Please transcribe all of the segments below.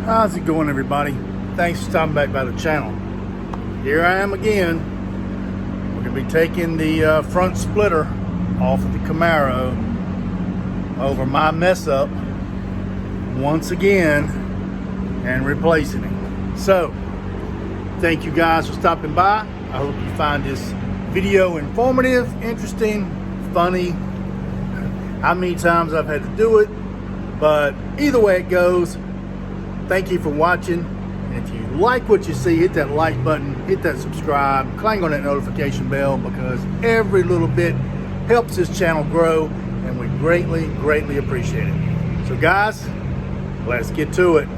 How's it going, everybody? Thanks for stopping back by the channel. Here I am again. We're going to be taking the front splitter off of the Camaro over my mess up once again and replacing it. So, thank you guys for stopping by. I hope you find this video informative, interesting, funny. How many times I've had to do it, but either way it goes, thank you for watching. And if you like what you see, hit that like button, hit that subscribe, clang on that notification bell, because every little bit helps this channel grow, and we greatly appreciate it. So guys, let's get to it.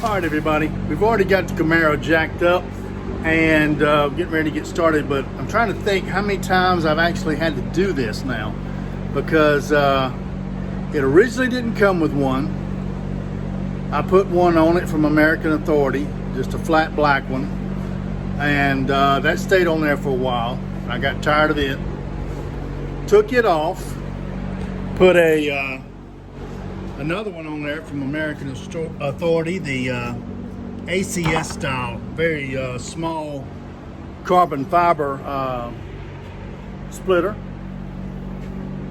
All right, everybody, we've already got the Camaro jacked up and getting ready to get started, but I'm trying to think how many times I've actually had to do this now, because it originally didn't come with one. I put one on it from American Authority, just a flat black one, and that stayed on there for a while. I got tired of it, took it off, put another one on there from American Authority, the ACS style, very small carbon fiber splitter.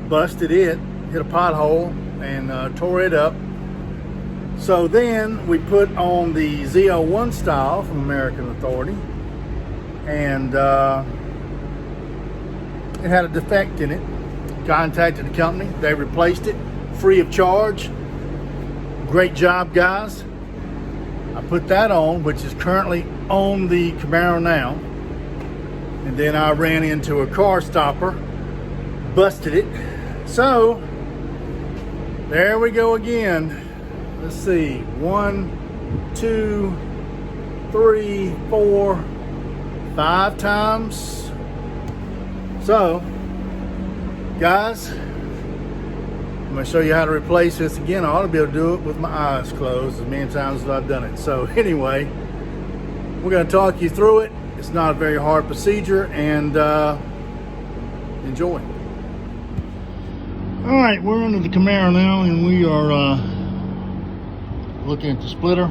Busted it, hit a pothole, and tore it up. So then we put on the ZL1 style from American Authority, and it had a defect in it. Contacted the company, they replaced it free of charge. Great job, guys. I put that on, which is currently on the Camaro now, and then I ran into a car stopper, busted it. So there we go again. Let's see, 1, 2, 3, 4, 5 times. So guys, I'm going to show you how to replace this again. I ought to be able to do it with my eyes closed as many times as I've done it. So anyway, we're going to talk you through it. It's not a very hard procedure, and enjoy. All right, we're under the Camaro now, and we are looking at the splitter.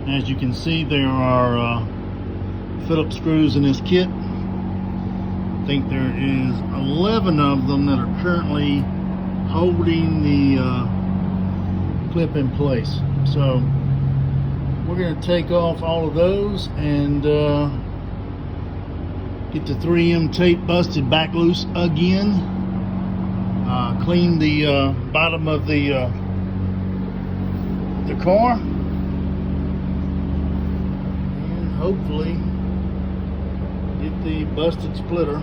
As you can see, there are Phillips screws in this kit. I think there is 11 of them that are currently holding the clip in place. So we're going to take off all of those and get the 3M tape busted back loose again. Clean the bottom of the car, and hopefully get the busted splitter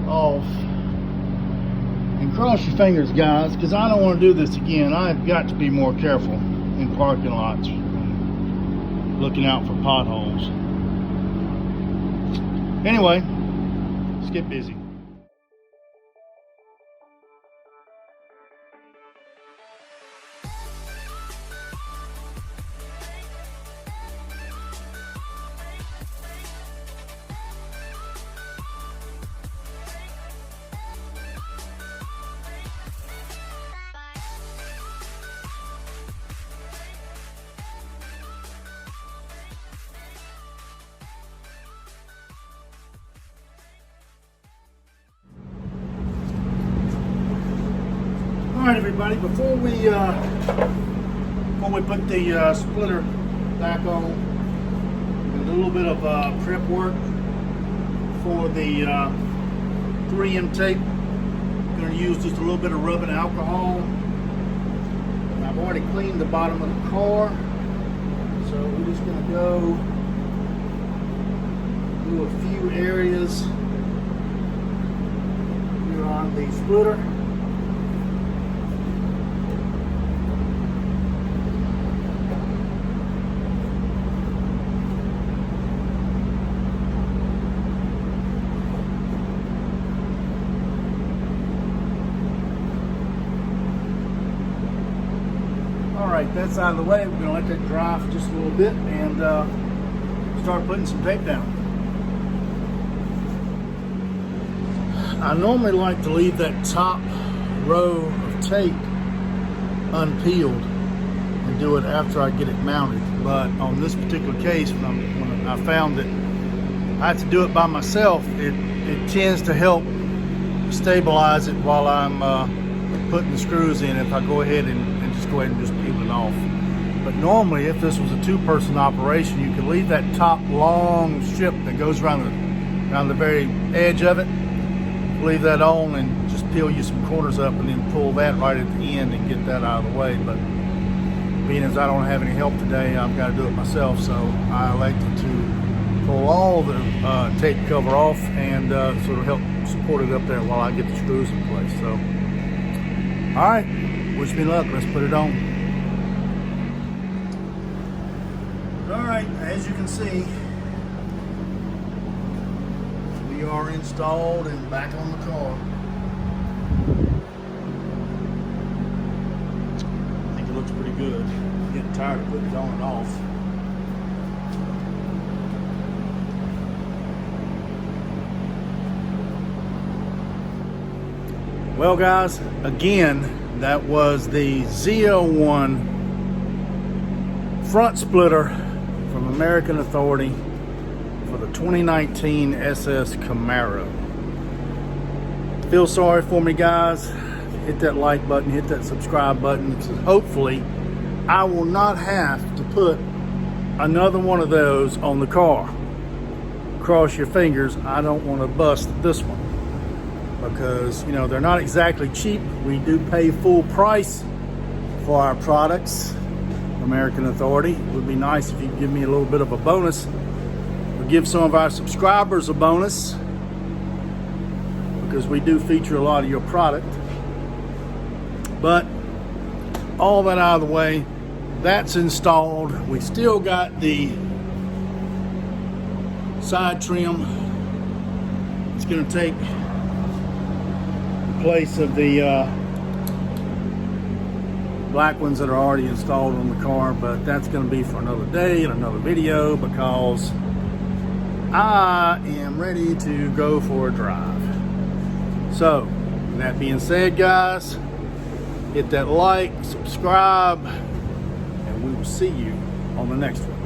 off. And cross your fingers, guys, because I don't want to do this again. I've got to be more careful in parking lots, looking out for potholes. Anyway, let's get busy. All right, everybody, before we put the splitter back on, a little bit of prep work for the 3M tape. I'm going to use just a little bit of rubbing alcohol. I've already cleaned the bottom of the car, so we're just going to go do a few areas here on the splitter. Alright, that's out of the way. We're going to let that dry for just a little bit and start putting some tape down. I normally like to leave that top row of tape unpeeled and do it after I get it mounted. But on this particular case, when I found that I have to do it by myself, it tends to help stabilize it while I'm putting the screws in if I go ahead and just go ahead and just peel it off. But normally, if this was a two-person operation, you could leave that top long strip that goes around the very edge of it, leave that on and just peel you some corners up and then pull that right at the end and get that out of the way. But being as I don't have any help today, I've got to do it myself, so I elected to pull all the tape cover off and sort of help support it up there while I get the screws in place. So, all right, wish me luck. Let's put it on. All right, as you can see, we are installed and back on the car. I think it looks pretty good. I'm getting tired of putting it on and off. Well guys, again, that was the ZL1 front splitter from American Authority for the 2019 SS Camaro. Feel sorry for me guys. Hit that like button, hit that subscribe button, so hopefully I will not have to put another one of those on the car. Cross your fingers, I don't want to bust this one, because you know they're not exactly cheap. We do pay full price for our products. American Authority. It would be nice if you could give me a little bit of a bonus, or give some of our subscribers a bonus, because we do feature a lot of your product. But all that out of the way, that's installed. We still got the side trim. It's going to take the place of the black ones that are already installed on the car, but that's going to be for another day and another video, because I am ready to go for a drive. So, with that being said guys, hit that like, subscribe, and we will see you on the next one.